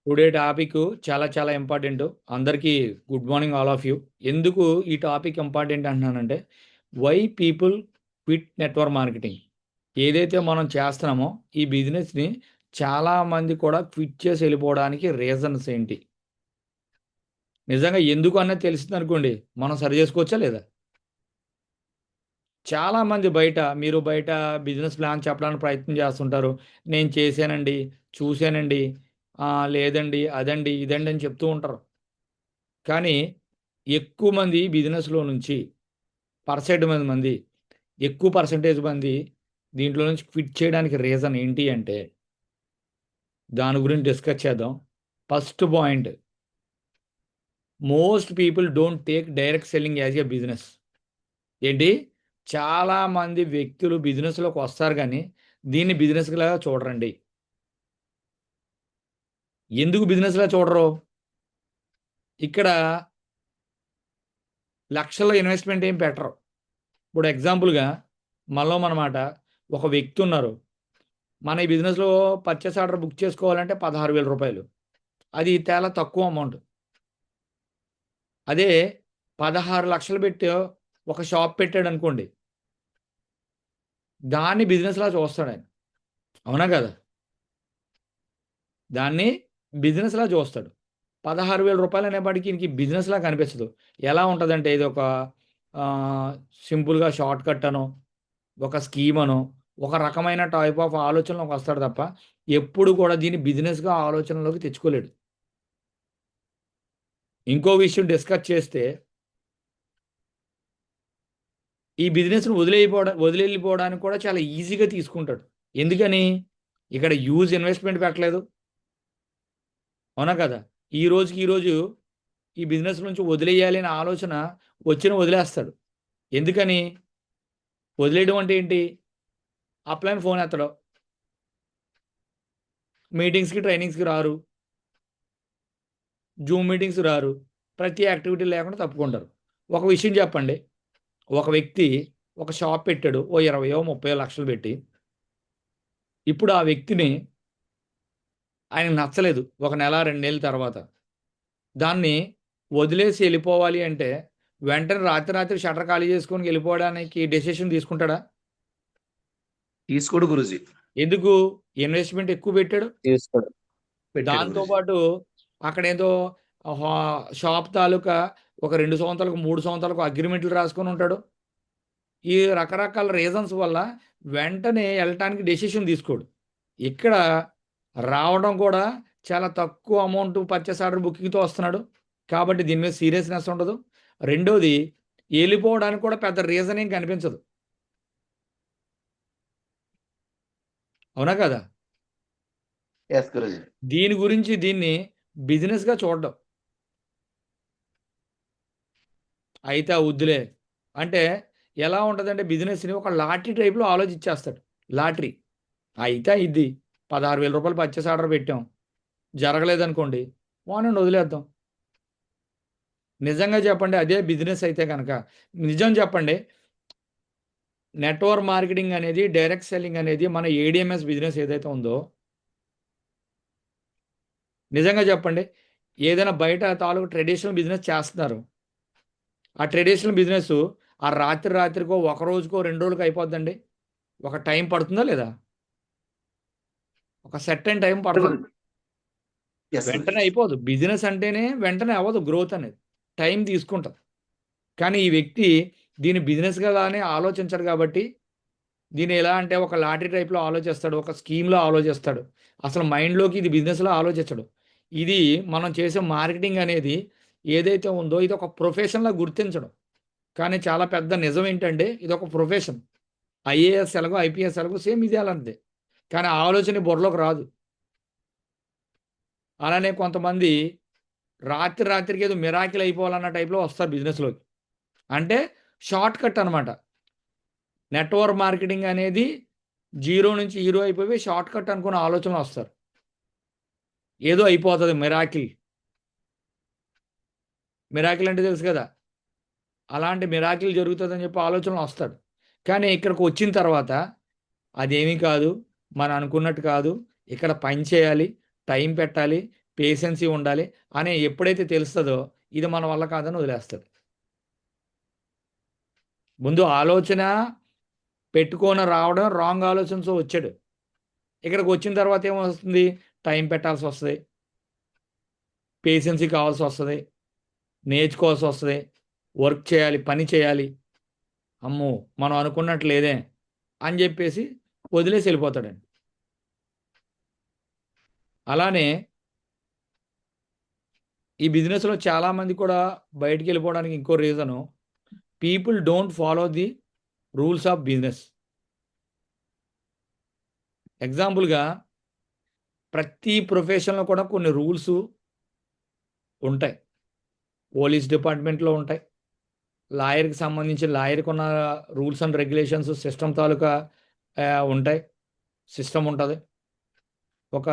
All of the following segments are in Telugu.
టుడే టాపిక్ చాలా చాలా ఇంపార్టెంట్. అందరికీ good morning all of you. ఎందుకు ఈ టాపిక్ ఇంపార్టెంట్ అంటున్నానంటే, why people quit network marketing. ఏదైతే మనం చేస్తున్నామో ఈ బిజినెస్ని చాలామంది కూడా క్విట్ చేసి వెళ్ళిపోవడానికి రీజన్స్ ఏంటి? నిజంగా ఎందుకు అన్నది తెలిసింది అనుకోండి, మనం సరి చేసుకోవచ్చా లేదా? చాలామంది మీరు బయట బిజినెస్ ప్లాన్ చెప్పడానికి ప్రయత్నం చేస్తుంటారు. నేను చేశానండి, చూశానండి, లేదండి, అదండి, ఇదండి అని చెప్తూ ఉంటారు. కానీ ఎక్కువ మంది బిజినెస్‌లో నుంచి మంది ఎక్కువ పర్సెంటేజ్ మంది దీంట్లో నుంచి క్విట్ చేయడానికి రీజన్ ఏంటి అంటే, దాని గురించి డిస్కస్ చేద్దాం. First point, most people don't take direct selling as a business. ఏంటి? చాలామంది వ్యక్తులు బిజినెస్‌లోకి వస్తారు గానీ, దీన్ని బిజినెస్‌లాగా చూడరండి. ఎందుకు బిజినెస్‌లా చూడరు? ఇక్కడ లక్షల్లో ఇన్వెస్ట్‌మెంట్ ఏం పెట్టరు. ఇప్పుడు ఎగ్జాంపుల్‌గా మనమాట ఒక వ్యక్తి ఉన్నారు. మన ఈ బిజినెస్‌లో పర్చేస్ ఆర్డర్ బుక్ చేసుకోవాలంటే రూ. 16,000. అది చాలా తక్కువ అమౌంట్. అదే 16,00,000 పెట్టి ఒక షాప్ పెట్టాడనుకోండి, దాన్ని బిజినెస్‌లా చూస్తాడాయన. అవునా కదా! దాన్ని బిజినెస్‌లా చూస్తాడు. రూ. 16,000 అనేపాటికి ఈయనకి బిజినెస్‌లా కనిపించదు. ఎలా ఉంటదంటే ఇదొక ఆహ్, సింపుల్‌గా షార్ట్ కట్ అనో, ఒక స్కీమ్ అనో, ఒక రకమైన టైప్ ఆఫ్ ఆలోచనలోకి వస్తాడు తప్ప, ఎప్పుడు కూడా దీన్ని బిజినెస్‌గా ఆలోచనలోకి తెచ్చుకోలేడు. ఇంకో విషయం డిస్కస్ చేస్తే, ఈ బిజినెస్‌ని వదిలెళ్ళిపోవడానికి కూడా చాలా ఈజీగా తీసుకుంటాడు. ఎందుకని? ఇక్కడ ఇన్వెస్ట్‌మెంట్ పెట్టలేదు. అవునా కదా! ఈ రోజుకి ఈ రోజు ఈ బిజినెస్ నుంచి వదిలేయాలి అనే ఆలోచన వదిలేస్తాడు. ఎందుకని? వదిలేయడం అంటే ఏంటి? Upline phone ఎత్తడు. మీటింగ్స్‌కి, ట్రైనింగ్స్‌కి రారు. జూమ్ మీటింగ్స్ రారు. ప్రతి యాక్టివిటీ లేకుండా తప్పుకుంటారు. ఒక విషయం చెప్పండి. ఒక వ్యక్తి ఒక షాప్ పెట్టాడు. ఓ 20 30 లక్షలు పెట్టి. ఇప్పుడు ఆ వ్యక్తిని ఆయనకు నచ్చలేదు. ఒక నెల, 2 నెలల తర్వాత. దాన్ని వదిలేసి ఎళ్ళిపోవాలి అంటే, వెంటనే రాత్రి షట్టర్ ఖాళీ చేసుకొని ఎళ్ళిపోవడానికి డెసిషన్ తీసుకుంటాడా? తీసుకోడు గురూజీ. ఎందుకు? ఇన్వెస్ట్‌మెంట్ ఎక్కువ పెట్టాడు. తీసుకోడు. పెట్టాడు దాంతో గురూజీ. పాటు అక్కడేదో హా షాప్ తాలూకా ఒక 2 సంవత్సరాలకు, 3 సంవత్సరాలకు అగ్రీమెంట్లు రాసుకొని ఉంటాడు. ఈ రకరకాల రీజన్స్ వల్ల వెంటనే ఎళ్ళటానికి డెసిషన్ తీసుకోడు. ఇక్కడ రావడం కూడా చాలా తక్కువ అమౌంట్ పర్చేస్ ఆర్డర్ బుకింగ్‌తో వస్తున్నాడు. కాబట్టి దీని మీద సీరియస్‌నెస్ ఉండదు. రెండోది, ఎళ్ళిపోవడానికి కూడా పెద్ద రీజన్ ఏం కనిపించదు. అవునా కదా! యెస్ గురూజీ. దీన్ని బిజినెస్‌గా చూడడం. అయితే వద్దులే. అంటే ఎలా ఉంటదంటే బిజినెస్‌ని ఒక లాటరీ టైప్‌లో ఆలోచించేస్తాడు. లాటరీ. అయితే అయ్యిద్ది. రూ. 16,000 పర్చేస్ ఆర్డర్ పెట్టాం. జరగలేదనుకోండి, పోనీండి వదిలేద్దాం. నిజంగా చెప్పండి, అదే బిజినెస్ అయితే గనక, నిజం చెప్పండి, నెట్వర్క్ మార్కెటింగ్ అనేది, డైరెక్ట్ సెల్లింగ్ అనేది మన ఏడీఎంఎస్ బిజినెస్ ఏదైతే ఉందో, నిజంగా చెప్పండి, ఏదైనా బయట తాలూకు ట్రెడిషనల్ బిజినెస్ చేస్తున్నారు. ఆ ట్రెడిషనల్ బిజినెసు ఆ రాత్రికో, ఒక రోజుకో, 2 రోజులకో అయిపోద్దండి? ఒక టైం పడుతుందా లేదా? ఒక సెర్టైన్ టైం పడతది. యెస్ గురూజీ. వెంటనే అయిపోదు. బిజినెస్ అంటేనే వెంటనే అవ్వదు గ్రోత్ అనేది. టైం తీసుకుంటది. కానీ ఈ వ్యక్తి దీన్ని బిజినెస్‌గానే ఆలోచించడు కాబట్టి, దీన్ని ఎలా అంటే ఒక లాటరీ టైప్‌లో ఆలోచిస్తాడు. ఒక స్కీమ్‌లో ఆలోచిస్తాడు. అసలు మైండ్‌లోకి ఇది బిజినెస్‌లా ఆలోచించడు. ఇది మనం చేసే మార్కెటింగ్ అనేది ఏదైతే ఉందో ఇదొక ప్రొఫెషన్‌లా గుర్తించడం. కానీ చాలా పెద్ద నిజం ఏంటంటే ఇదొక ప్రొఫెషన్. ఐఏఎస్ ఎలాగో, ఐపీఎస్ ఎలాగో సేమ్ ఇది అలాంటిదే. కానీ ఆ ఆలోచన ఈ బుర్రలోకి రాదు. అలానే కొంతమంది రాత్రికి ఏదో మిరాకిల్ అయిపోవాలన్న టైప్‌లో వస్తారు బిజినెస్‌లోకి. అంటే షార్ట్ కట్ అనమాట. నెట్వర్క్ మార్కెటింగ్ అనేది జీరో నుంచి హీరో అయిపోయి షార్ట్ కట్ అనుకున్న ఆలోచనలొస్తారు. ఏదో అయిపోతది మిరాకిల్. మిరాకిల్ అంటే తెలుసు కదా! అలాంటి మిరాకిల్ జరుగుతదని చెప్పి ఆలోచనలొస్తాడు. కానీ ఇక్కడికొచ్చిన తర్వాత అదేమీ కాదు. మనం అనుకున్నట్టు కాదు. ఇక్కడ పని చేయాలి, టైం పెట్టాలి, పేషెన్సీ ఉండాలి అని ఎప్పుడైతే తెలుస్తుందో ఇది మన వల్ల కాదని వదిలేస్తాడు. ముందు ఆలోచన పెట్టుకొని రావడం రాంగ్ ఆలోచనతో వచ్చాడు. ఇక్కడికి వచ్చిన తర్వాత ఏమొస్తుంది, టైం పెట్టాల్సి వస్తుంది, పేషెన్సీ కావాల్సి వస్తుంది, నేర్చుకోవాల్సి వస్తుంది, వర్క్ చేయాలి, పని చేయాలి. అమ్మో మనం అనుకున్నట్లు లేదే అని చెప్పేసి వదిలేసి వెళ్ళిపోతాడండి. అలానే ఈ బిజినెస్లో చాలామంది కూడా బయటికి వెళ్ళిపోవడానికి ఇంకో reason, people don't follow the rules of business. ఎగ్జాంపుల్గా ప్రతి ప్రొఫెషన్లో కూడా కొన్ని రూల్స్ ఉంటాయి. పోలీస్ డిపార్ట్మెంట్లో ఉంటాయి, లాయర్కి సంబంధించి లాయర్కి ఉన్న రూల్స్ అండ్ రెగ్యులేషన్స్ సిస్టమ్ తాలూకా ఉంటాయి, సిస్టమ్ ఉంటుంది. ఒక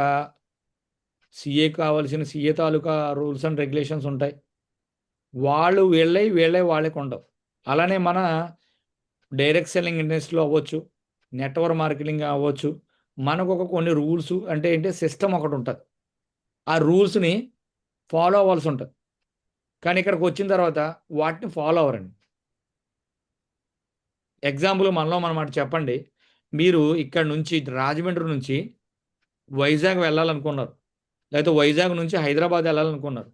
సిఏ కావాల్సిన CA taluka rules and regulations ఉంటాయి. వాళ్ళు వీళ్ళే వాళ్ళకి ఉండవు. అలానే మన డైరెక్ట్ సెల్లింగ్ ఇండస్ట్రీలో అవ్వచ్చు, నెట్వర్క్ మార్కెటింగ్ అవ్వచ్చు, మనకు ఒక కొన్ని రూల్స్ అంటే ఏంటి సిస్టమ్ ఒకటి ఉంటుంది. ఆ రూల్స్ని ఫాలో అవ్వాల్సి ఉంటుంది. కానీ ఇక్కడికి వచ్చిన తర్వాత వాటిని ఫాలో అవ్వరండి. ఎగ్జాంపుల్ మనలో మనమాట చెప్పండి, మీరు ఇక్కడ నుంచి రాజమండ్రి నుంచి వైజాగ్ వెళ్ళాలనుకున్నారు, లేకపోతే వైజాగ్ నుంచి హైదరాబాద్ వెళ్ళాలనుకున్నారు.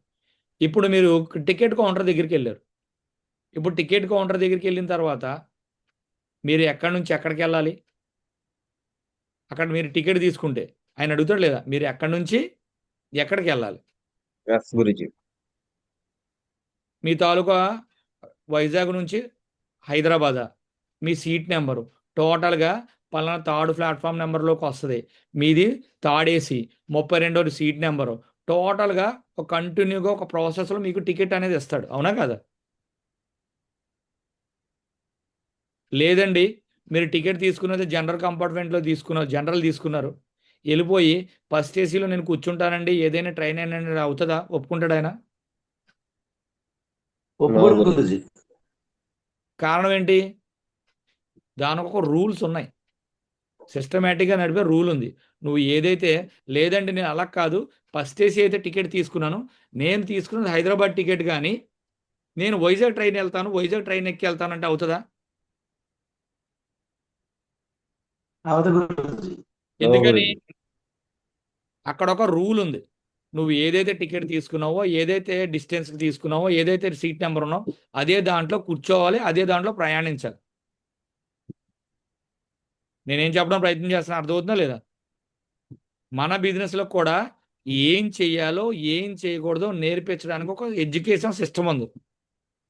ఇప్పుడు మీరు టికెట్ కౌంటర్ దగ్గరికి వెళ్ళారు. ఇప్పుడు టికెట్ కౌంటర్ దగ్గరికి వెళ్ళిన తర్వాత మీరు ఎక్కడి నుంచి ఎక్కడికి వెళ్ళాలి, అక్కడ మీరు టికెట్ తీసుకుంటే ఆయన అడుగుతాడు లేదా, మీరు ఎక్కడి నుంచి ఎక్కడికి వెళ్ళాలి, ఎస్ గురుజీ. మీ తాలూకా వైజాగ్ నుంచి హైదరాబాదా, మీ సీట్ నెంబరు టోటల్గా పలానా థర్డ్ ప్లాట్ఫామ్ నెంబర్లోకి వస్తుంది, మీది థర్డ్ ఏసీ 32వ సీట్ నెంబరు, టోటల్గా ఒక కంటిన్యూగా ఒక ప్రాసెస్లో మీకు టికెట్ అనేది ఇస్తాడు. అవునా కదా? లేదండి మీరు టికెట్ తీసుకున్నది జనరల్ కంపార్ట్మెంట్లో తీసుకున్నారు, జనరల్ తీసుకున్నారు, వెళ్ళిపోయి ఫస్ట్ ఏసీలో నేను కూర్చుంటానండి ఏదైనా ట్రైన్ అయినా అవుతుందా, ఒప్పుకుంటాడు ఆయన? ఒప్పుకోరు గురుజీ. కారణం ఏంటి, దానికి ఒక రూల్స్ ఉన్నాయి, సిస్టమేటిక్గా నడిపే రూల్ ఉంది. నువ్వు ఏదైతే లేదండి నేను అలా కాదు, ఫస్ట్ ఏసీ అయితే టికెట్ తీసుకున్నాను, నేను తీసుకున్నది హైదరాబాద్ టికెట్, కానీ నేను వైజాగ్ ట్రైన్ వెళ్తాను, వైజాగ్ ట్రైన్ ఎక్కి వెళ్తానంటే అవుతుందా? అవదు గురుజీ. ఎందుకని? అక్కడ ఒక రూల్ ఉంది. నువ్వు ఏదైతే టికెట్ తీసుకున్నావో, ఏదైతే డిస్టెన్స్ తీసుకున్నావో, ఏదైతే సీట్ నెంబర్ ఉన్నావో అదే దాంట్లో కూర్చోవాలి, అదే దాంట్లో ప్రయాణించాలి. నేనేం చెప్పడం ప్రయత్నం చేస్తున్నా అర్థమవుతుందా లేదా? మన బిజినెస్లో కూడా ఏం చెయ్యాలో ఏం చేయకూడదో నేర్పించడానికి ఒక ఎడ్యుకేషన్ సిస్టమ్ ఉంది.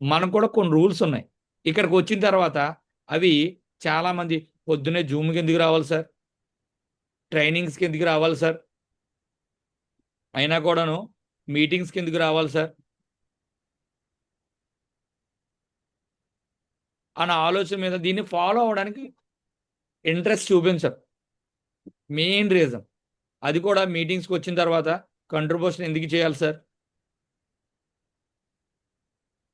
మనకు కూడా కొన్ని రూల్స్ ఉన్నాయి. ఇక్కడికి వచ్చిన తర్వాత అవి చాలామంది పొద్దున్నే జూమ్కి ఎందుకు రావాలి సార్, ట్రైనింగ్స్కి ఎందుకు రావాలి సార్, అయినా కూడాను మీటింగ్స్కి ఎందుకు రావాలి సార్ అన్న ఆలోచన మీద దీన్ని ఫాలో అవ్వడానికి ఇంట్రెస్ట్ చూపించరు. మెయిన్ రీజన్ అది కూడా మీటింగ్స్కి వచ్చిన తర్వాత కంట్రిబ్యూషన్ ఎందుకు చేయాలి సార్?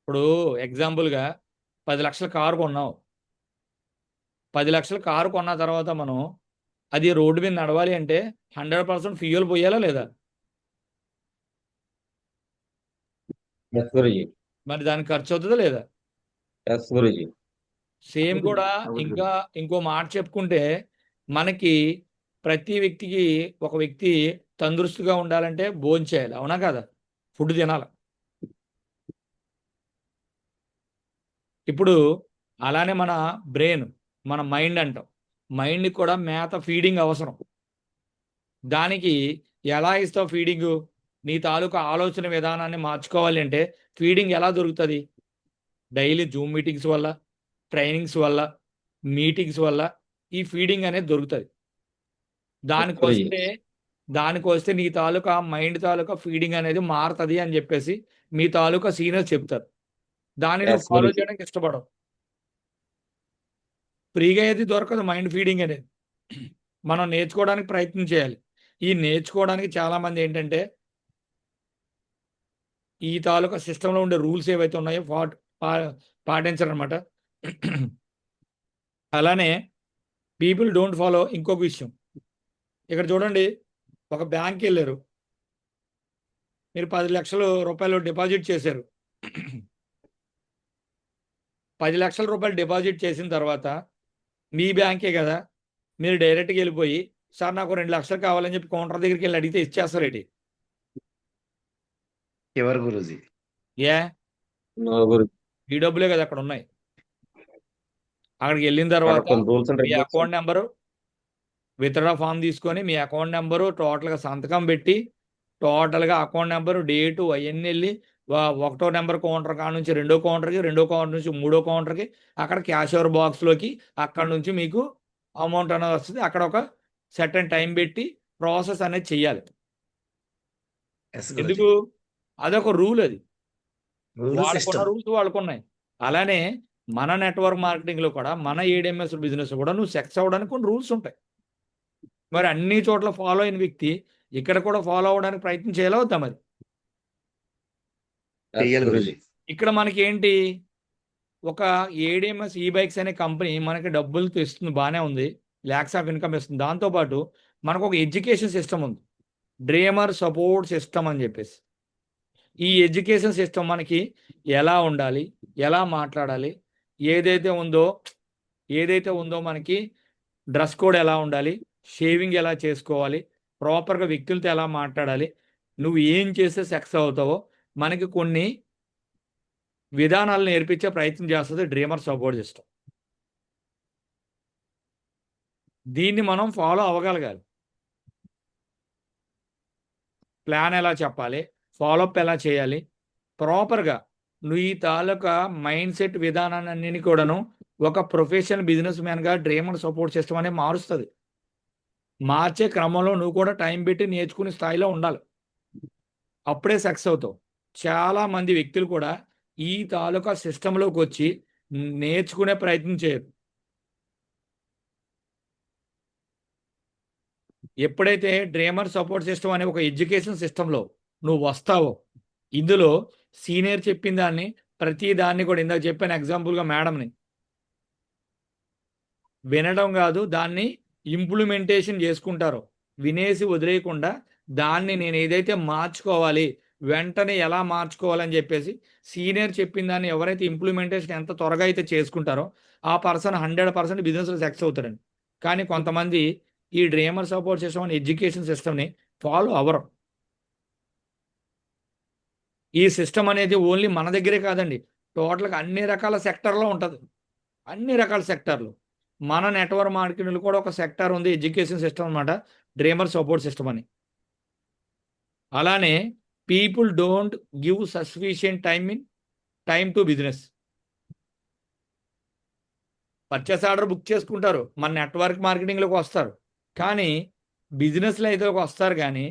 ఇప్పుడు ఎగ్జాంపుల్గా 10 లక్షల కారు కొన్నావు, 10 లక్షల కారు కొన్న తర్వాత మనం అది రోడ్డు మీద నడవాలి అంటే 100% ఫ్యూయల్ పోయాలా లేదా? ఎస్ గురుజీ. మరి దానికి ఖర్చు అవుతుందా లేదా? ఎస్ గురుజీ. సేమ్ అవును, కూడా అవును. ఇంకా ఇంకో మాట చెప్పుకుంటే, మనకి ప్రతి వ్యక్తికి ఒక వ్యక్తి తందృష్టిగా ఉండాలంటే భోజనం చేయాలి. అవునా కదా? ఫుడ్ తినాలి. ఇప్పుడు అలానే మన బ్రెయిన్, మన మైండ్ అంటాం, మైండ్కి కూడా మేత ఫీడింగ్ అవసరం. దానికి ఎలా ఇస్తావు ఫీడింగు? నీ తాలూకా ఆలోచన విధానాన్ని మార్చుకోవాలి అంటే ఫీడింగ్ ఎలా దొరుకుతుంది? డైలీ జూమ్ మీటింగ్స్ వల్ల, ట్రైనింగ్స్ వల్ల, మీటింగ్స్ వల్ల ఈ ఫీడింగ్ అనేది దొరుకుతుంది. దానికొస్తే నీ తాలూకా మైండ్ తాలూకా ఫీడింగ్ అనేది మారుతుంది అని చెప్పేసి మీ తాలూకా సీనియర్స్ చెప్తారు. దాన్ని నువ్వు Yes, ఫాలో గురూజీ. చేయడానికి ఇష్టపడవు. ఫ్రీగా ఏది దొరకదు మైండ్ ఫీడింగ్ అనేది. మనం నేర్చుకోవడానికి ప్రయత్నం చేయాలి. ఈ నేర్చుకోవడానికి చాలామంది ఏంటంటే ఈ తాలూకా సిస్టంలో ఉండే రూల్స్ ఏవైతే ఉన్నాయో పాటించరనమాట. అలానే పీపుల్ డోంట్ ఫాలో ఇంకొక విషయం. ఇక్కడ చూడండి, ఒక బ్యాంక్కి వెళ్ళారు, మీరు 10 లక్షల రూపాయలు డిపాజిట్ చేశారు. 10 లక్షల రూపాయలు డిపాజిట్ చేసిన తర్వాత మీ బ్యాంకే కదా, మీరు డైరెక్ట్గా వెళ్ళిపోయి సార్ నాకు 2 లక్షలు కావాలని చెప్పి కౌంటర్ దగ్గరికి వెళ్ళి అడిగితే ఇచ్చేస్తారేంటి? ఎవరు గురూజీ? ఏ నో గురుజీ. ఈ డబ్బులే కదా అక్కడ ఉన్నాయి. అక్కడికి వెళ్ళిన అక్కడ తర్వాత కొన్ని రూల్స్ అండ్ మీ regulations account number, withdraw form తీసుకొని మీ అకౌంట్ నెంబరు టోటల్గా సంతకం పెట్టి టోటల్గా అకౌంట్ నెంబరు, డేటు అవన్నీ వెళ్ళి ఒకటో నెంబర్ కౌంటర్ కాడ నుంచి రెండో కౌంటర్కి, రెండో కౌంటర్ నుంచి మూడో కౌంటర్కి, అక్కడ క్యాషియర్ బాక్స్లోకి, అక్కడ నుంచి మీకు అమౌంట్ అనేది వస్తుంది. అక్కడ ఒక సర్టెన్ టైం పెట్టి ప్రాసెస్ అనేది చెయ్యాలి. ఎస్ గురూజీ. ఎందుకు? అదొక రూల్. అది రూల్ వాళ్ళకున్న సిస్టమ్. రూల్స్ వాళ్ళకున్నాయి. అలానే మన నెట్వర్క్ మార్కెటింగ్లో కూడా, మన ఏడిఎంఎస్ బిజినెస్ కూడా నువ్వు సక్సెస్ అవ్వడానికి కొన్ని రూల్స్ ఉంటాయి. మరి అన్ని చోట్ల ఫాలో అయిన వ్యక్తి ఇక్కడ కూడా ఫాలో అవ్వడానికి ప్రయత్నం చేయాలి వద్దా? మరి చెయ్యాలి గురుజీ. గురూజీ. ఇక్కడ మనకి ఏంటి, ఒక ఏడిఎంఎస్ ఈ బైక్స్ అనే కంపెనీ మనకి డబ్బులతో ఇస్తుంది, బాగానే ఉంది, ల్యాక్స్ ఆఫ్ ఇన్కమ్ ఇస్తుంది. దాంతోపాటు మనకు ఒక ఎడ్యుకేషన్ సిస్టమ్ ఉంది, డ్రీమర్ సపోర్ట్ సిస్టమ్ అని చెప్పేసి. ఈ ఎడ్యుకేషన్ సిస్టమ్ మనకి ఎలా ఉండాలి, ఎలా మాట్లాడాలి, ఏదైతే ఉందో మనకి డ్రెస్ కోడ్ ఎలా ఉండాలి, షేవింగ్ ఎలా చేసుకోవాలి, ప్రాపర్గా వ్యక్తులతో ఎలా మాట్లాడాలి, నువ్వు ఏం చేస్తే సక్సెస్ అవుతావో మనకి కొన్ని విధానాలు నేర్పించే ప్రయత్నం చేస్తుంది డ్రీమర్ సపోర్ట్ సిస్టమ్. దీన్ని మనం ఫాలో అవ్వగలగాలి. ప్లాన్ ఎలా చెప్పాలి, ఫాలోఅప్ ఎలా చేయాలి, ప్రాపర్గా నువ్వు ఈ తాలూకా మైండ్ సెట్ విధానాన్ని కూడాను ఒక ప్రొఫెషనల్ బిజినెస్ మ్యాన్గా డ్రీమర్ సపోర్ట్ సిస్టమ్ అనేది మారుస్తుంది. మార్చే క్రమంలో నువ్వు కూడా టైం పెట్టి నేర్చుకునే స్థాయిలో ఉండాలి. అప్పుడే సక్సెస్ అవుతావు. చాలామంది వ్యక్తులు కూడా ఈ తాలూకా సిస్టంలోకి వచ్చి నేర్చుకునే ప్రయత్నం చేయరు. ఎప్పుడైతే డ్రీమర్ సపోర్ట్ సిస్టమ్ అనే ఒక ఎడ్యుకేషన్ సిస్టంలో నువ్వు వస్తావో, ఇందులో సీనియర్ చెప్పిన దాన్ని, ప్రతి దాన్ని కూడా ఇందాక చెప్పాను ఎగ్జాంపుల్గా మేడంని వినడం కాదు, దాన్ని ఇంప్లిమెంటేషన్ చేసుకుంటారు. వినేసి వదిలేయకుండా దాన్ని నేను ఏదైతే మార్చుకోవాలి, వెంటనే ఎలా మార్చుకోవాలని చెప్పేసి సీనియర్ చెప్పిన దాన్ని ఎవరైతే ఇంప్లిమెంటేషన్ ఎంత త్వరగా అయితే చేసుకుంటారో ఆ పర్సన్ 100% బిజినెస్లో సక్సెస్ అవుతారండి. కానీ కొంతమంది ఈ డ్రీమర్ సపోర్ట్ సిస్టమ్ అనే ఎడ్యుకేషన్ సిస్టమ్ని ఫాలో అవ్వరు. ఈ సిస్టమ్ అనేది ఓన్లీ మన దగ్గరే కాదండి, టోటల్గా అన్ని రకాల సెక్టర్లో ఉంటుంది. అన్ని రకాల సెక్టార్లు. మన నెట్వర్క్ మార్కెటింగ్లో కూడా ఒక సెక్టార్ ఉంది, ఎడ్యుకేషన్ సిస్టమ్ అనమాట, డ్రీమర్ సపోర్ట్ సిస్టమ్ అని. అలానే people don't give sufficient time to business. Purchase order book చేసుకుంటారు, మన నెట్వర్క్ మార్కెటింగ్లోకి వస్తారు, కానీ బిజినెస్లో అయితే వస్తారు, కానీ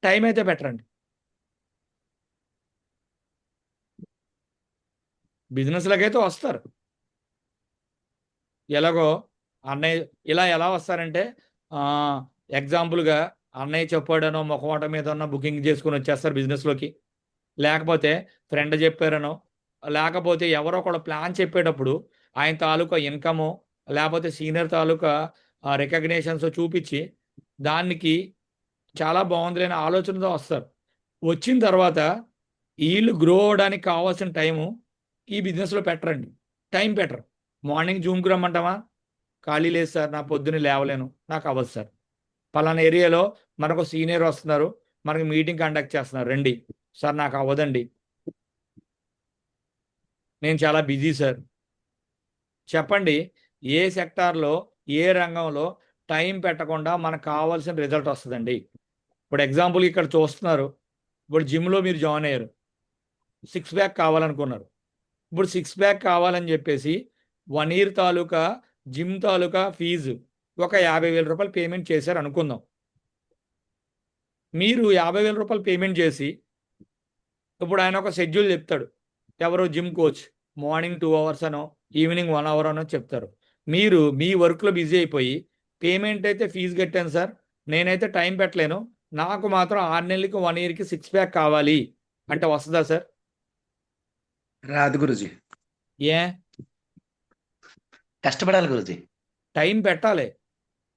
టైం అయితే పెట్టరండి. బిజినెస్లోకి అయితే వస్తారు. ఎలాగో అన్నయ్య ఇలా ఎలా వస్తారంటే, ఎగ్జాంపుల్గా అన్నయ్య చెప్పాడనో, మొఖమాట మీద ఉన్న బుకింగ్ చేసుకుని వచ్చేస్తారు బిజినెస్లోకి. లేకపోతే ఫ్రెండ్ చెప్పారనో, లేకపోతే ఎవరో ఒకడు ప్లాన్ చెప్పేటప్పుడు ఆయన తాలూకా ఇన్కము, లేకపోతే సీనియర్ తాలూకా రికగ్నేషన్స్ చూపించి దానికి చాలా బాగుంది లేని ఆలోచనతో వస్తారు. వచ్చిన తర్వాత వీళ్ళు గ్రో అవడానికి కావాల్సిన టైము ఈ బిజినెస్లో పెట్టరండి, టైం పెట్టరు. మార్నింగ్ జూమ్కి రమ్మంటామా, ఖాళీ లేదు సార్, నా పొద్దున్నే లేవలేను, నాకు అవ్వదు సార్. పలానా ఏరియాలో మనకు సీనియర్ వస్తున్నారు, మనకి మీటింగ్ కండక్ట్ చేస్తున్నారు, రండి సార్, నాకు అవ్వదండి, నేను చాలా బిజీ సార్. చెప్పండి, ఏ సెక్టార్లో, ఏ రంగంలో టైం పెట్టకుండా మనకు కావాల్సిన రిజల్ట్ వస్తుందండి? ఇప్పుడు ఎగ్జాంపుల్ ఇక్కడ చూస్తున్నారు, ఇప్పుడు జిమ్లో మీరు జాయిన్ అయ్యారు, 6 ప్యాక్ కావాలనుకున్నారు. ఇప్పుడు 6 ప్యాక్ కావాలని చెప్పేసి 1 ఇయర్ తాలూకా జిమ్ తాలూకా ఫీజు ఒక 50,000 రూపాయలు పేమెంట్ చేశారు అనుకుందాం. మీరు 50,000 రూపాయలు పేమెంట్ చేసి ఇప్పుడు ఆయన ఒక షెడ్యూల్ చెప్తాడు, ఎవరో జిమ్ కోచ్, మార్నింగ్ 2 అవర్స్ అనో ఈవినింగ్ 1 అవర్ అనో చెప్తారు. మీరు మీ వర్క్లో బిజీ అయిపోయి పేమెంట్ అయితే ఫీజు కట్టాను సార్, నేనైతే టైం పెట్టలేను, నాకు మాత్రం 6 నెలలకి 1 ఇయర్కి 6 ప్యాక్ కావాలి అంటే వస్తుందా సార్? రాదు గురూజీ. ఏ? కష్టపడాలి గురూజీ. టైం పెట్టాలి.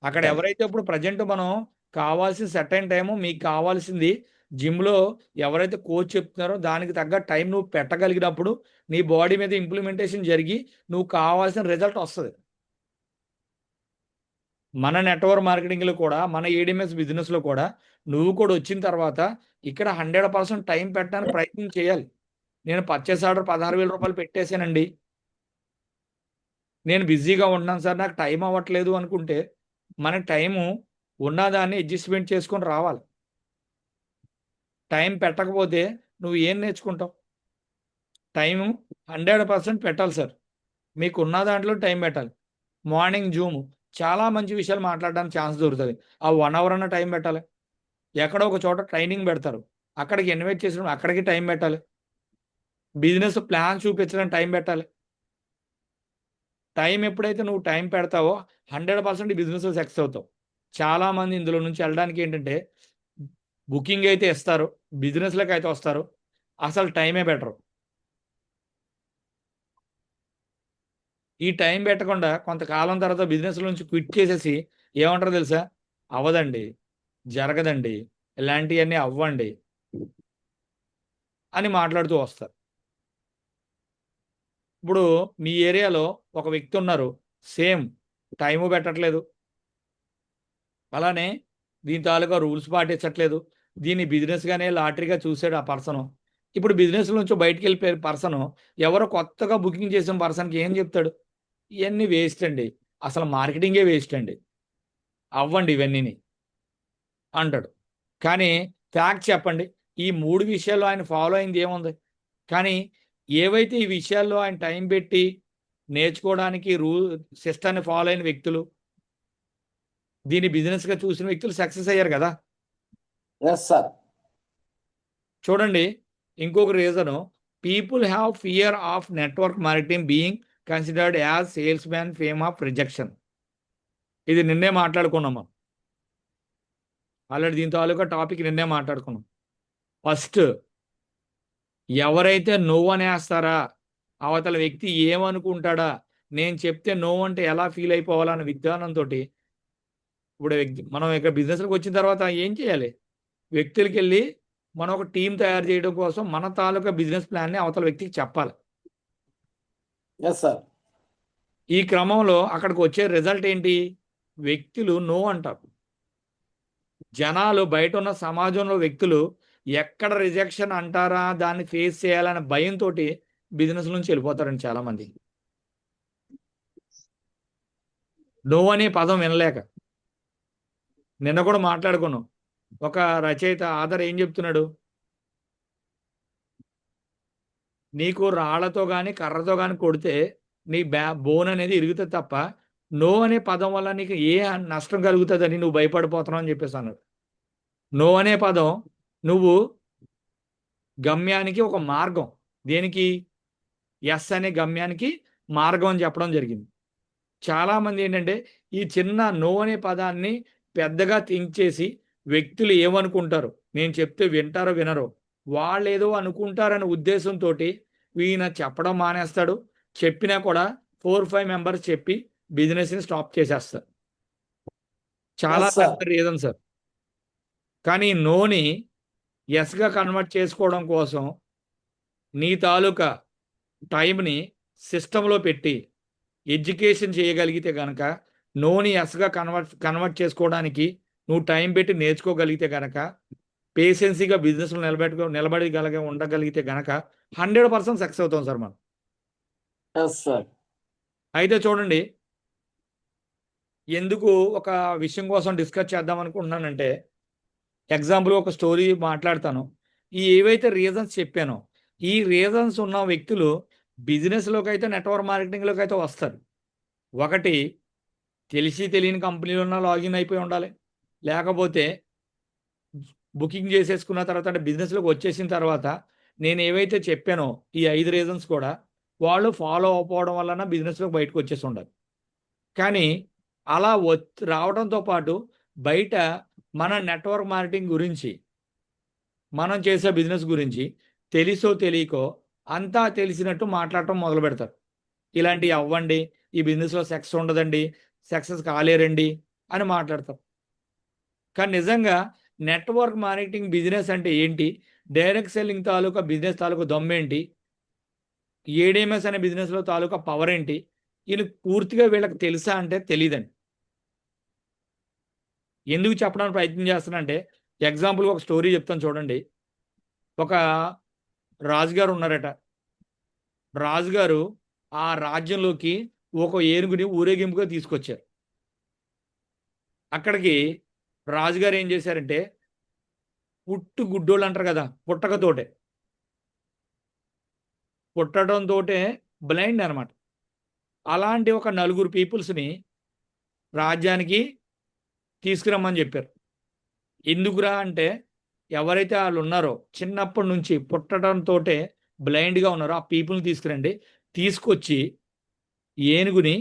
అక్కడ పెట్టాలి. ఎవరైతే ఇప్పుడు ప్రజెంట్ మనం కావాల్సిన సర్టైన్ టైము, మీకు కావాల్సింది జిమ్లో ఎవరైతే కోచ్ చెప్తున్నారో దానికి తగ్గ టైం నువ్వు పెట్టగలిగినప్పుడు నీ బాడీ మీద ఇంప్లిమెంటేషన్ జరిగి నువ్వు కావాల్సిన రిజల్ట్ వస్తుంది. మన నెట్వర్క్ మార్కెటింగ్లో కూడా, మన ఏడిఎంఎస్ బిజినెస్లో కూడా నువ్వు కూడా వచ్చిన తర్వాత ఇక్కడ 100% టైం పెట్టడానికి ప్రయత్నం చేయాలి. నేను పర్చేస్ ఆర్డర్ 16,000 రూపాయలు పెట్టేశానండి, నేను బిజీగా ఉన్నాను సార్, నాకు టైం అవ్వట్లేదు అనుకుంటే మనకి టైము ఉన్నదాన్ని అడ్జస్ట్మెంట్ చేసుకొని రావాలి. టైం పెట్టకపోతే నువ్వు ఏం నేర్చుకుంటావు? టైము 100% పెట్టాలి సార్. మీకు ఉన్న దాంట్లో టైం పెట్టాలి. మార్నింగ్ జూము చాలా మంచి విషయాలు మాట్లాడడానికి ఛాన్స్ దొరుకుతుంది. ఆ 1 అవర్ అన్న టైం పెట్టాలి. ఎక్కడో ఒక చోట ట్రైనింగ్ పెడతారు, అక్కడికి ఇన్వైట్ చేసినప్పుడు అక్కడికి టైం పెట్టాలి. బిజినెస్ ప్లాన్ చూపించడానికి టైం పెట్టాలి. టైం ఎప్పుడైతే నువ్వు టైం పెడతావో 100% బిజినెస్లో సక్సెస్ అవుతావు. చాలామంది ఇందులో నుంచి వెళ్ళడానికి ఏంటంటే బుకింగ్ అయితే ఇస్తారు, బిజినెస్లోకి అయితే వస్తారు, అసలు టైమే పెట్టరు. ఈ టైం పెట్టకుండా కొంతకాలం తర్వాత బిజినెస్ నుంచి క్విట్ చేసేసి ఏమంటారో తెలుసా? అవ్వదండి, జరగదండి, ఇలాంటివన్నీ అవ్వండి అని మాట్లాడుతూ వస్తారు. ఇప్పుడు మీ ఏరియాలో ఒక వ్యక్తి ఉన్నారు, సేమ్ టైము పెట్టట్లేదు, అలానే దీని తాలూకా రూల్స్ పాటించట్లేదు, దీన్ని బిజినెస్గానే లాటరీగా చూసాడు ఆ పర్సను. ఇప్పుడు బిజినెస్ నుంచి బయటికి వెళ్ళిపోయే పర్సను ఎవరో కొత్తగా బుకింగ్ చేసిన పర్సన్కి ఏం చెప్తాడు? ఇవన్నీ వేస్ట్ అండి, అసలు మార్కెటింగే వేస్ట్ అండి, అవ్వండి ఇవన్నీ అంటాడు. కానీ ఫ్యాక్ట్ చెప్పండి, ఈ 3 విషయాల్లో ఆయన ఫాలో అయింది ఏముంది? కానీ ఏవైతే ఈ విషయాల్లో ఆయన టైం పెట్టి నేర్చుకోవడానికి సిస్టాన్ని ఫాలో అయిన వ్యక్తులు, దీన్ని బిజినెస్గా చూసిన వ్యక్తులు సక్సెస్ అయ్యారు కదా. Yes sir. చూడండి, ఇంకొక reason, people have fear of network marketing being considered as salesman fame of rejection. ఇది నిన్నే మాట్లాడుకున్నాం మనం, ఆల్రెడీ దీని తాలూకా టాపిక్ నిన్నే మాట్లాడుకున్నాం. ఫస్ట్ ఎవరైతే నో అనేస్తారా, అవతల వ్యక్తి ఏమనుకుంటాడా, నేను చెప్తే నో అంటే ఎలా ఫీల్ అయిపోవాలన్న విధానంతో ఇప్పుడు మనం ఇక్కడ బిజినెస్లోకి వచ్చిన తర్వాత ఏం చేయాలి? వ్యక్తులకి వెళ్ళి మనం ఒక టీం తయారు చేయడం కోసం మన తాలూకా బిజినెస్ ప్లాన్ని అవతల వ్యక్తికి చెప్పాలి. Yes sir. ఈ క్రమంలో అక్కడికి వచ్చే రిజల్ట్ ఏంటి? వ్యక్తులు నో అంటారు. జనాలు, బయట ఉన్న సమాజంలో వ్యక్తులు ఎక్కడ రిజెక్షన్ అంటారా దాన్ని ఫేస్ చేయాలనే భయంతో బిజినెస్ నుంచి వెళ్ళిపోతారండి చాలామంది. నో అనే పదం వినలేక. నిన్న కూడా మాట్లాడుకున్నాం, ఒక రచయిత ఆధార్ ఏం చెప్తున్నాడు? నీకు రాళ్లతో కానీ కర్రతో కానీ కొడితే నీ బోన్ అనేది ఇరుగుతుంది తప్ప నో అనే పదం వల్ల నీకు ఏ నష్టం కలుగుతుందని నువ్వు భయపడిపోతున్నావు అని చెప్పేసి అన్నాడు. నో అనే పదం నువ్వు గమ్యానికి ఒక మార్గం, దేనికి? ఎస్ అనే గమ్యానికి మార్గం అని చెప్పడం జరిగింది. చాలామంది ఏంటంటే ఈ చిన్న నో అనే పదాన్ని పెద్దగా థింక్ చేసి వ్యక్తులు ఏమనుకుంటారు, నేను చెప్తే వింటారో వినరో, వాళ్ళు ఏదో అనుకుంటారనే ఉద్దేశంతో ఈయన చెప్పడం మానేస్తాడు. చెప్పినా కూడా 4-5 మెంబర్స్ చెప్పి బిజినెస్ని స్టాప్ చేసేస్తారు. చాలా Yes, sir. పెద్ద రీజన్ సార్. కానీ నోని ఎస్గా కన్వర్ట్ చేసుకోవడం కోసం నీ తాలూకా టైంని సిస్టంలో పెట్టి ఎడ్యుకేషన్ చేయగలిగితే కనుక, నోని ఎస్గా కన్వర్ట్ చేసుకోవడానికి నువ్వు టైం పెట్టి నేర్చుకోగలిగితే కనుక, పేషెన్సీగా బిజినెస్లో ఉండగలిగితే కనుక 100% సక్సెస్ అవుతాం సార్ మనం. Yes sir. అయితే చూడండి, ఎందుకు ఒక విషయం కోసం డిస్కస్ చేద్దాం అనుకుంటున్నానంటే, ఎగ్జాంపుల్ ఒక స్టోరీ మాట్లాడతాను. ఈ ఏవైతే రీజన్స్ చెప్పానో ఈ రీజన్స్ ఉన్న వ్యక్తులు బిజినెస్లోకి అయితే నెట్వర్క్ మార్కెటింగ్లోకి అయితే వస్తారు. ఒకటి, తెలిసి తెలియని కంపెనీలో ఉన్న లాగిన్ అయిపోయి ఉండాలి, లేకపోతే బుకింగ్ చేసేసుకున్న తర్వాత అంటే బిజినెస్లోకి వచ్చేసిన తర్వాత నేను ఏవైతే చెప్పానో ఈ 5 రీజన్స్ కూడా వాళ్ళు ఫాలో అవ్వకపోవడం వలన బిజినెస్లోకి బయటకు వచ్చేసి ఉండాలి. కానీ అలా రావడంతో పాటు బయట మన నెట్వర్క్ మార్కెటింగ్ గురించి, మనం చేసే బిజినెస్ గురించి తెలిసో తెలియకో అంతా తెలిసినట్టు మాట్లాడటం మొదలు పెడతారు. ఇలాంటివి అవ్వండి, ఈ బిజినెస్లో సక్సెస్ ఉండదండి, సక్సెస్ కాలేరండి అని మాట్లాడతారు. కానీ నిజంగా నెట్వర్క్ మార్కెటింగ్ బిజినెస్ అంటే ఏంటి, డైరెక్ట్ సెల్లింగ్ తాలూకా బిజినెస్ తాలూకా దమ్మేంటి, ఏడిఎంఎస్ అనే బిజినెస్లో తాలూకా పవర్ ఏంటి, వీళ్ళు పూర్తిగా వీళ్ళకి తెలుసా అంటే తెలియదండి. ఎందుకు చెప్పడానికి ప్రయత్నం చేస్తానంటే ఎగ్జాంపుల్ ఒక స్టోరీ చెప్తాను చూడండి. ఒక రాజుగారు ఉన్నారట. రాజుగారు ఆ రాజ్యంలోకి ఒక ఏనుగుని ఊరేగింపుగా తీసుకొచ్చారు. అక్కడికి రాజుగారు ఏం చేశారంటే పుట్టు గుడ్డోళ్ళు అంటారు కదా, పుట్టడంతో బ్లైండ్ అనమాట. అలాంటి ఒక నలుగురు పీపుల్స్ని రాజ్యానికి తీసుకురమ్మని చెప్పారు. ఎందుకురా అంటే ఎవరైతే వాళ్ళు ఉన్నారో చిన్నప్పటి నుంచి పుట్టడంతో బ్లైండ్గా ఉన్నారో ఆ పీపుల్ని తీసుకురండి, తీసుకొచ్చి ఏనుగుని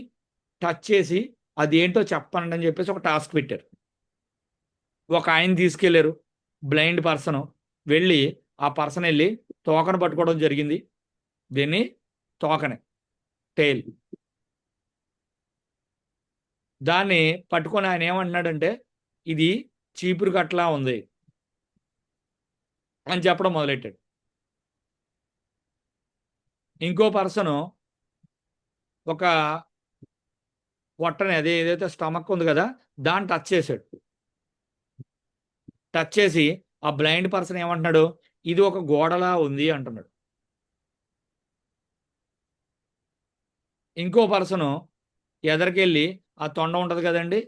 టచ్ చేసి అదేంటో చెప్పండి అని చెప్పేసి ఒక టాస్క్ పెట్టారు. ఒక ఆయన తీసుకెళ్లారు, బ్లైండ్ పర్సన్ వెళ్ళి ఆ పర్సన్ వెళ్ళి తోకను పట్టుకోవడం జరిగింది. దీన్ని తోకనే, టైల్. దాన్ని పట్టుకొని ఆయన ఏమంటున్నాడంటే ఇది చీపురు కట్లా ఉంది అని చెప్పడం మొదలెట్టాడు. ఇంకో పర్సను ఒక పొట్టని, అదే ఏదైతే స్టమక్ ఉంది కదా, దాన్ని టచ్ చేశాడు. టచ్ చేసి ఆ బ్లైండ్ పర్సన్ ఏమంటున్నాడు, ఇది ఒక గోడలా ఉంది అంటున్నాడు. ఇంకో పర్సను ఎదరికెళ్ళి ఆ తొండ ఉంటుంది కదండి,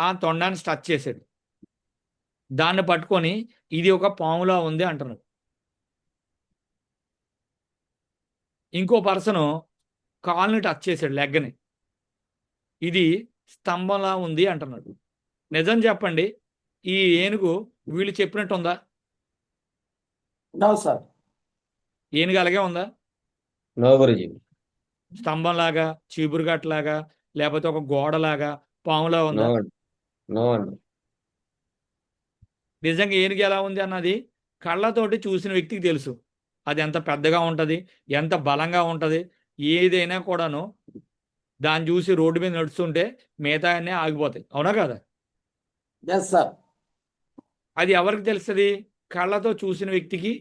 ఆ తొండాన్ని టచ్ చేశాడు. దాన్ని పట్టుకొని ఇది ఒక పాములా ఉంది అంటున్నాడు. ఇంకో పర్సను కాల్ని టచ్ చేశాడు, లెగ్ని, ఇది స్తంభంలా ఉంది అంటున్నాడు. నిజం చెప్పండి, ఈ ఏనుగు వీళ్ళు చెప్పినట్టు ఉందా? No, sir. ఏనుగు అలాగే ఉందా? నో గురుజీ. స్తంభంలాగా, చీపురుగట్లాగా, లేకపోతే ఒక గోడలాగా, పాములా నో ఉందా? అండి. నో అండి. నిజంగా ఏనుగు ఎలా ఉంది అన్నది కళ్ళతోటి చూసిన వ్యక్తికి తెలుసు. అది ఎంత పెద్దగా ఉంటుంది, ఎంత బలంగా ఉంటుంది, ఏదైనా కూడాను దాన్ని చూసి రోడ్డు మీద నడుస్తుంటే మిగతా అన్నీ ఆగిపోతాయి. అవునా కదా? Yes, sir. అది ఎవరికి తెలుస్తుంది? కళ్ళతో చూసిన వ్యక్తికి,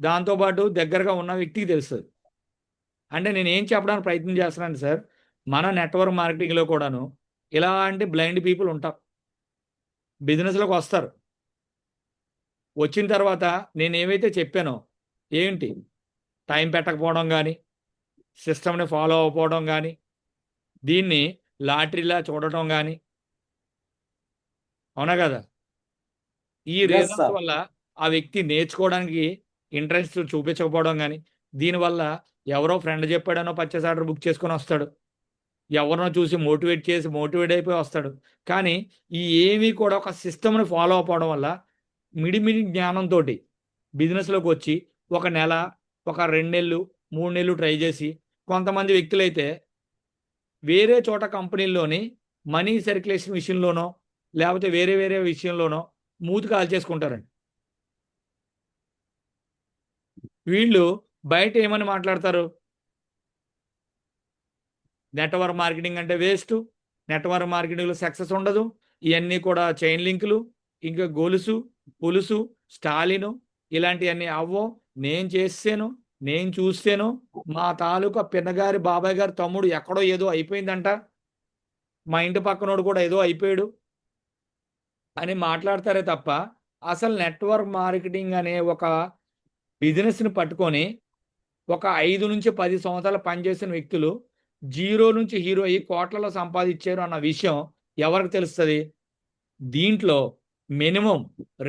దాంతోపాటు దగ్గరగా ఉన్న వ్యక్తికి తెలుస్తుంది. అంటే నేను ఏం చెప్పడానికి ప్రయత్నం చేస్తున్నాను సార్, మన నెట్వర్క్ మార్కెటింగ్లో కూడాను ఇలాంటి బ్లైండ్ పీపుల్ ఉంటారు. బిజినెస్లోకి వస్తారు. వచ్చిన తర్వాత నేను ఏవైతే చెప్పానో, ఏంటి టైం పెట్టకపోవడం కానీ, సిస్టమ్ని ఫాలో అవ్వకపోవడం కానీ, దీన్ని లాటరీలా చూడటం కానీ, అవునా కదా? ఈ Yes, రీజన్స్ sir. వల్ల ఆ వ్యక్తి నేర్చుకోవడానికి ఇంట్రెస్ట్ చూపించకపోవడం కానీ, దీనివల్ల ఎవరో ఫ్రెండ్ చెప్పాడనో పర్చేస్ ఆర్డర్ బుక్ చేసుకొని వస్తాడు, ఎవరినో చూసి మోటివేట్ అయిపోయి వస్తాడు. కానీ ఈ ఏమీ కూడా ఒక సిస్టమ్ని ఫాలో అవ్వడం వల్ల మిడిమిడి జ్ఞానంతో బిజినెస్లోకి వచ్చి ఒక నెల, ఒక 2 నెలలు, 3 నెలలు ట్రై చేసి, కొంతమంది వ్యక్తులైతే వేరే చోట కంపెనీల్లోని మనీ సర్క్యులేషన్ విషయంలోనో లేకపోతే వేరే వేరే విషయంలోనో మూతి కాల్చేసుకుంటారండి. వీళ్ళు బయట ఏమని మాట్లాడతారు, నెట్వర్క్ మార్కెటింగ్ అంటే వేస్ట్, నెట్వర్క్ మార్కెటింగ్లో సక్సెస్ ఉండదు, ఇవన్నీ కూడా చైన్ లింకులు, ఇంకా గొలుసు, పులుసు, స్టాలిను, ఇలాంటివన్నీ అవ్వో, నేను చేసాను, నేను చూసాను, మా తాలూకా పిన్నగారి బాబాయ్ గారి తమ్ముడు ఎక్కడో ఏదో అయిపోయిందంట, మా ఇంటి పక్కనోడు కూడా ఏదో అయిపోయాడు అని మాట్లాడతారే తప్ప, అసలు నెట్వర్క్ మార్కెటింగ్ అనే ఒక బిజినెస్ని పట్టుకొని ఒక 5 నుంచి 10 సంవత్సరాలు పనిచేసిన వ్యక్తులు జీరో నుంచి హీరో అయ్యి కోట్లలో సంపాదించారు అన్న విషయం ఎవరికి తెలుస్తుంది? దీంట్లో మినిమం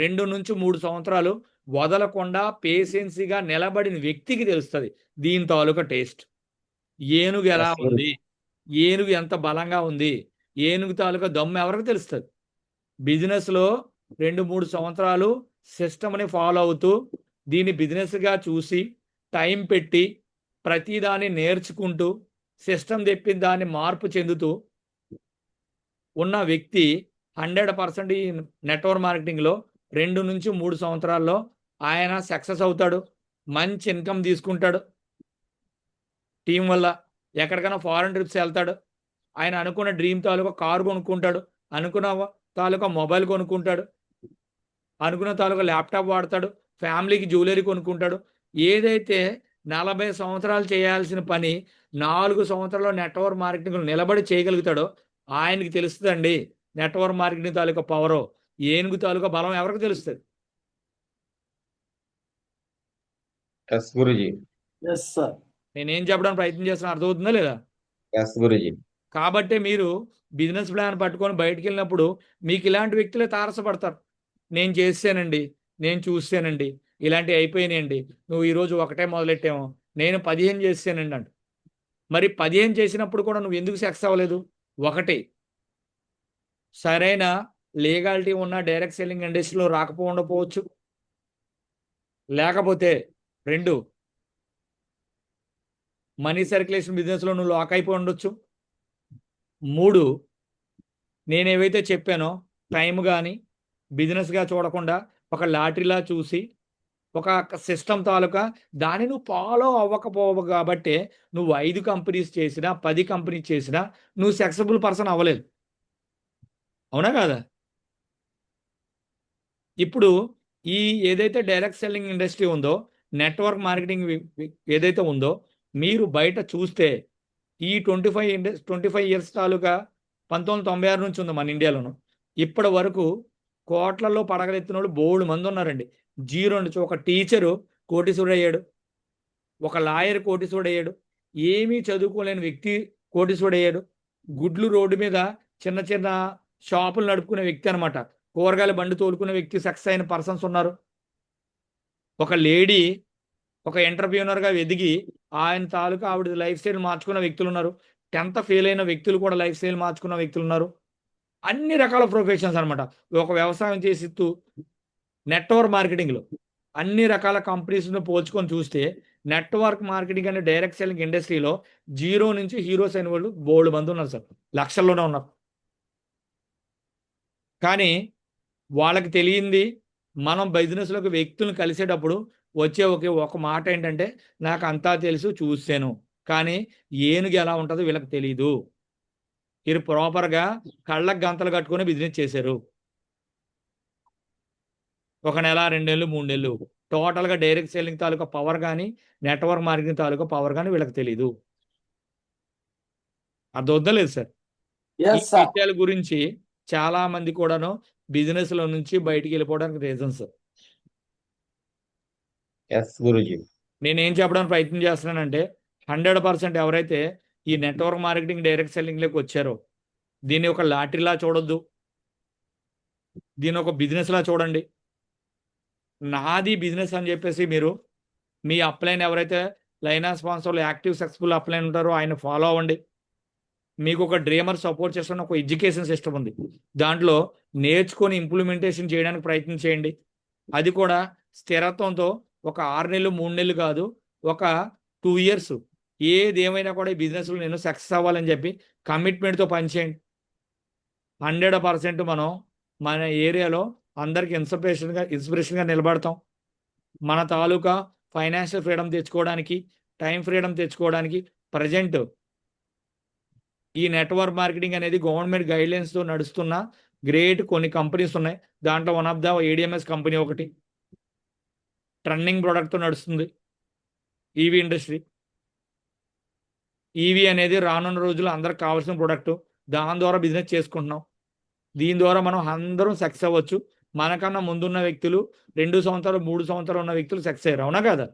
2 నుంచి 3 సంవత్సరాలు వదలకుండా పేషెన్సీగా నిలబడిన వ్యక్తికి తెలుస్తుంది దీని తాలూకా టేస్ట్. ఏనుగు ఎలా Yes, గురుజీ. ఉంది, ఏనుగు ఎంత బలంగా ఉంది, ఏనుగు తాలూకా దమ్ము ఎవరికి తెలుస్తుంది? బిజినెస్లో 2-3 సంవత్సరాలు సిస్టమ్ని ఫాలో అవుతూ దీన్ని బిజినెస్గా చూసి టైం పెట్టి ప్రతిదాన్ని నేర్చుకుంటూ సిస్టమ్ తెప్పిన దాన్ని మార్పు చెందుతూ ఉన్న వ్యక్తి 100% ఈ నెట్వర్క్ మార్కెటింగ్లో 2 నుంచి 3 సంవత్సరాల్లో ఆయన సక్సెస్ అవుతాడు, మంచి ఇన్కమ్ తీసుకుంటాడు టీం వల్ల, ఎక్కడికైనా ఫారెన్ ట్రిప్స్ వెళ్తాడు, ఆయన అనుకున్న డ్రీమ్ తాలూకా కారు కొనుక్కుంటాడు, అనుకున్న తాలూకా మొబైల్ కొనుక్కుంటాడు, అనుకున్న తాలూకా ల్యాప్టాప్ వాడతాడు, ఫ్యామిలీకి జ్యువెలరీ కొనుక్కుంటాడు. ఏదైతే 40 సంవత్సరాలు చేయాల్సిన పని 4 సంవత్సరాల్లో నెట్వర్క్ మార్కెటింగ్లో నిలబడి చేయగలుగుతాడో ఆయనకి తెలుస్తుందండి నెట్వర్క్ మార్కెటింగ్ తాలూకా పవరు. ఏనుగు తాలూకా బలం ఎవరికి తెలుస్తుంది? ఎస్ గురుజీ. Yes, sir. నేనేం చెప్పడానికి ప్రయత్నం చేస్తున్నా అర్థమవుతుందా లేదా? ఎస్ గురుజీ. కాబట్టి మీరు బిజినెస్ ప్లాన్ పట్టుకొని బయటికి వెళ్ళినప్పుడు మీకు ఇలాంటి వ్యక్తులే తారసపడతారు. నేను చేసానండి, నేను చూసానండి, ఇలాంటివి అయిపోయినాయండి, నువ్వు ఈరోజు ఒకటే మొదలెట్టాము, నేను 15 చేసానండి అంట. మరి 15 చేసినప్పుడు కూడా నువ్వు ఎందుకు సక్సెస్ అవ్వలేదు? ఒకటి, సరైన లీగాలిటీ ఉన్న డైరెక్ట్ సెల్లింగ్ ఇండస్ట్రీలో ఉండకపోవచ్చు. లేకపోతే 2, మనీ సర్క్యులేషన్ బిజినెస్లో నువ్వు లాక్ అయిపోయి ఉండొచ్చు. 3, నేనేవైతే చెప్పానో టైం కానీ బిజినెస్గా చూడకుండా ఒక లాటరీలా చూసి ఒక సిస్టమ్ తాలూకా దాన్ని నువ్వు ఫాలో అవ్వకపోవు కాబట్టి నువ్వు 5 కంపెనీస్ చేసినా 10 కంపెనీస్ చేసినా నువ్వు సక్సెస్ఫుల్ పర్సన్ అవ్వలేదు. అవునా కాదా? ఇప్పుడు ఈ ఏదైతే డైరెక్ట్ సెల్లింగ్ ఇండస్ట్రీ ఉందో, నెట్వర్క్ మార్కెటింగ్ ఏదైతే ఉందో, మీరు బయట చూస్తే ఈ 25 ఇయర్స్ తాలూకా 1996 నుంచి ఉంది మన ఇండియాలోను. ఇప్పటి వరకు కోట్లలో పడగలెత్తిన వాళ్ళు బోల్డ్ మంది ఉన్నారండి. జీరో నుంచి ఒక టీచరు కోటీశ్వరుడు అయ్యాడు, ఒక లాయర్ కోటీశ్వరుడు అయ్యాడు, ఏమీ చదువుకోలేని వ్యక్తి కోటీశ్వరుడు అయ్యాడు, గుడ్లు రోడ్డు మీద చిన్న చిన్న షాపులు నడుపుకునే వ్యక్తి అనమాట, కూరగాయల బండి తోలుకునే వ్యక్తి సక్సెస్ అయిన పర్సన్స్ ఉన్నారు. ఒక లేడీ ఒక ఎంటర్ప్రీనర్గా ఎదిగి ఆయన తాలూకా ఆవిడ లైఫ్ స్టైల్ మార్చుకున్న వ్యక్తులు ఉన్నారు. 10th ఫెయిల్ అయిన వ్యక్తులు కూడా లైఫ్ స్టైల్ మార్చుకున్న వ్యక్తులు ఉన్నారు. అన్ని రకాల ప్రొఫెషన్స్ అనమాట. ఒక వ్యవసాయం చేసిస్తూ నెట్వర్క్ మార్కెటింగ్లో అన్ని రకాల కంపెనీస్ను పోల్చుకొని చూస్తే నెట్వర్క్ మార్కెటింగ్ అనే డైరెక్ట్ సెల్లింగ్ ఇండస్ట్రీలో జీరో నుంచి హీరోస్ అయిన వాళ్ళు బోల్డ్ మంది ఉన్నారు సార్, లక్షల్లోనే ఉన్నారు. కానీ వాళ్ళకి తెలియంది మనం బిజినెస్లోకి వ్యక్తులను కలిసేటప్పుడు వచ్చే ఒక మాట ఏంటంటే, నాకు అంతా తెలుసు చూసాను, కానీ ఏనుగు ఎలా ఉంటుందో వీళ్ళకి తెలీదు. వీరు ప్రాపర్గా కళ్ళకు గంతలు కట్టుకొని బిజినెస్ చేశారు. 1 నెల 2 నెలలు 3 నెలలు టోటల్గా డైరెక్ట్ సెల్లింగ్ తాలూకా పవర్ కానీ నెట్వర్క్ మార్కెటింగ్ తాలూకా పవర్ కానీ వీళ్ళకి తెలీదు. అర్థమవుతుందా లేదు సార్? ఈ Yes, sir. విషయాల గురించి చాలా మంది కూడాను బిజినెస్ లో నుంచి బయటికి వెళ్ళిపోవడానికి రీజన్స్. ఎస్ గురుజీ. నేనేం చెప్పడానికి ప్రయత్నం చేస్తున్నానంటే 100% ఎవరైతే ఈ నెట్వర్క్ మార్కెటింగ్ డైరెక్ట్ సెల్లింగ్లోకి వచ్చారో దీన్ని ఒక లాటరీలా చూడొద్దు, దీన్ని ఒక బిజినెస్ లా చూడండి. నాది బిజినెస్ అని చెప్పేసి మీరు మీ అప్లైన్ ఎవరైతే లైనా స్పాన్సర్లు యాక్టివ్ సక్సెస్ఫుల్ అప్లైన్ ఉంటారో ఆయన ఫాలో అవ్వండి. మీకు ఒక డ్రీమర్ సపోర్ట్ చేస్తున్న ఒక ఎడ్యుకేషన్ సిస్టమ్ ఉంది, దాంట్లో నేర్చుకొని ఇంప్లిమెంటేషన్ చేయడానికి ప్రయత్నం చేయండి. అది కూడా స్థిరత్వంతో ఒక 6 నెలలు 3 నెలలు కాదు, ఒక 2 years ఏది ఏమైనా కూడా ఈ బిజినెస్లో నేను సక్సెస్ అవ్వాలని చెప్పి కమిట్మెంట్తో పనిచేయండి. 100% మనం మన ఏరియాలో అందరికి ఇన్స్పిరేషన్గా నిలబడతాం. మన తాలూకా ఫైనాన్షియల్ ఫ్రీడమ్ తెచ్చుకోవడానికి, టైం ఫ్రీడమ్ తెచ్చుకోవడానికి ప్రజెంట్ ఈ నెట్వర్క్ మార్కెటింగ్ అనేది గవర్నమెంట్ గైడ్లైన్స్తో నడుస్తున్న గ్రేట్ కొన్ని కంపెనీస్ ఉన్నాయి. దాంట్లో one of the ADMS company ఒకటి ట్రెండింగ్ ప్రోడక్ట్తో నడుస్తుంది ఈవీ ఇండస్ట్రీ. ఈవీ అనేది రానున్న రోజుల్లో అందరికి కావాల్సిన ప్రోడక్ట్, దాని ద్వారా బిజినెస్ చేసుకుంటున్నాం. దీని ద్వారా మనం అందరం సక్సెస్ అవ్వచ్చు. మనకన్నా ముందున్న వ్యక్తులు 2 సంవత్సరాలు 3 సంవత్సరాలు ఉన్న వ్యక్తులు సక్సెస్ అయ్యారు, అవునా కదా?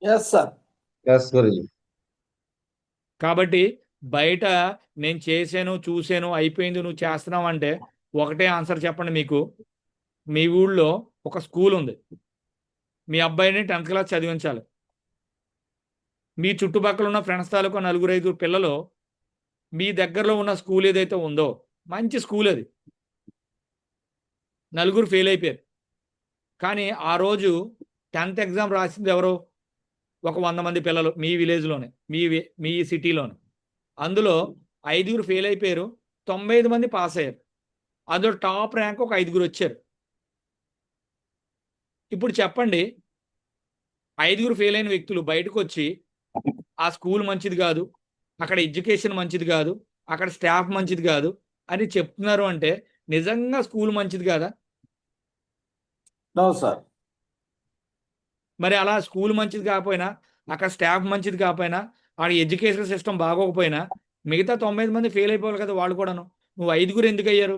Yes, sir. ఎస్ గురుజీ. కాబట్టి బయట నేను చేశాను చూశాను అయిపోయింది నువ్వు చేస్తున్నావు అంటే ఒకటే ఆన్సర్ చెప్పండి. మీకు మీ ఊళ్ళో ఒక స్కూల్ ఉంది, మీ అబ్బాయిని 10th క్లాస్ చదివించాలి. మీ చుట్టుపక్కల ఉన్న ఫ్రెండ్స్ తాలూకా 4-5 పిల్లలు మీ దగ్గరలో ఉన్న స్కూల్ ఏదైతే ఉందో మంచి స్కూల్, అది 4 ఫెయిల్ అయిపోయారు. కానీ ఆ రోజు 10th ఎగ్జామ్ రాసింది ఎవరు? ఒక 100 మంది పిల్లలు మీ విలేజ్లోనే, మీ సిటీలోనే. అందులో 5 ఫెయిల్ అయిపోయారు, 95 మంది పాస్ అయ్యారు. అందులో టాప్ ర్యాంక్ ఒక 5 వచ్చారు. ఇప్పుడు చెప్పండి, 5 ఫెయిల్ అయిన వ్యక్తులు బయటకు వచ్చి ఆ స్కూల్ మంచిది కాదు, అక్కడ ఎడ్యుకేషన్ మంచిది కాదు, అక్కడ స్టాఫ్ మంచిది కాదు అని చెప్తున్నారు అంటే నిజంగా స్కూల్ మంచిది కాదా? No, sir. మరి అలా స్కూల్ మంచిది కాకపోయినా, అక్కడ స్టాఫ్ మంచిది కాకపోయినా, ఆ ఎడ్యుకేషన్ సిస్టమ్ బాగోకపోయినా మిగతా 90 మంది ఫెయిల్ అయిపోవాలి కదా వాళ్ళు కూడాను. నువ్వు 5గురు ఎందుకు అయ్యారు?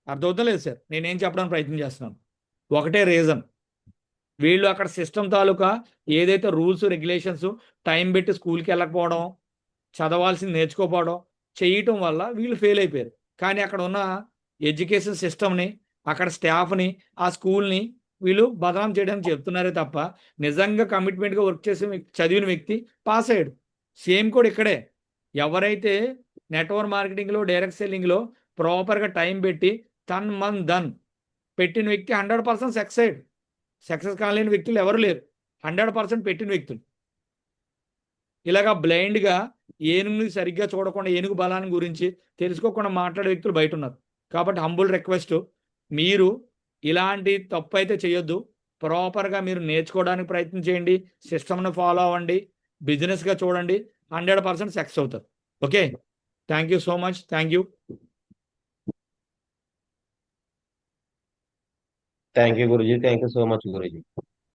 అర్థమవుతలేదు సార్. నేనేం చెప్పడానికి ప్రయత్నం చేస్తున్నాను. ఒకటే రీజన్. వీళ్ళు అక్కడ సిస్టమ్ తాలూకా ఏదైతే రూల్స్, రెగ్యులేషన్స్ టైం పెట్టి స్కూల్‌కి వెళ్ళకపోవడం, చదవాల్సింది నేర్చుకోకపోవడం చేయటం వల్ల వీళ్ళు ఫెయిల్ అయిపోయారు. కానీ అక్కడ ఉన్న ఎడ్యుకేషన్ సిస్టమ్‌ని, అక్కడ స్టాఫ్‌ని, ఆ స్కూల్‌ని వీళ్ళు బదనాం చేయడానికి చెప్తున్నారే తప్ప నిజంగా కమిట్మెంట్‌గా వర్క్ చేసే చదివిన వ్యక్తి పాస్ అయ్యాడు. సేమ్ కూడా ఇక్కడే. ఎవరైతే నెట్వర్క్ మార్కెటింగ్‌లో, డైరెక్ట్ సెల్లింగ్‌లో ప్రాపర్‌గా టైం పెట్టి తన్ మన్ ధన్ పెట్టిన వ్యక్తి 100% సక్సెస్ అయ్యాడు. సక్సెస్ కాలేని వ్యక్తులు ఎవరు లేరు. 100% పెట్టిన వ్యక్తులు. ఇలాగా బ్లైండ్‌గా ఏనుగుని సరిగ్గా చూడకుండా ఏనుగు బలాన్ని గురించి తెలుసుకోకుండా మాట్లాడే వ్యక్తులు బయట ఉన్నారు. కాబట్టి హంబుల్ రిక్వెస్ట్, మీరు ఇలాంటి తప్పైతే చేయొద్దు. ప్రాపర్‌గా మీరు నేర్చుకోవడానికి ప్రయత్నం చేయండి. సిస్టమ్‌ని ఫాలో అవ్వండి. బిజినెస్‌గా చూడండి. 100% సక్సెస్ అవుతారు. Okay. Thank you so much. Thank you. Thank you, Guruji. Thank you so much, Guruji.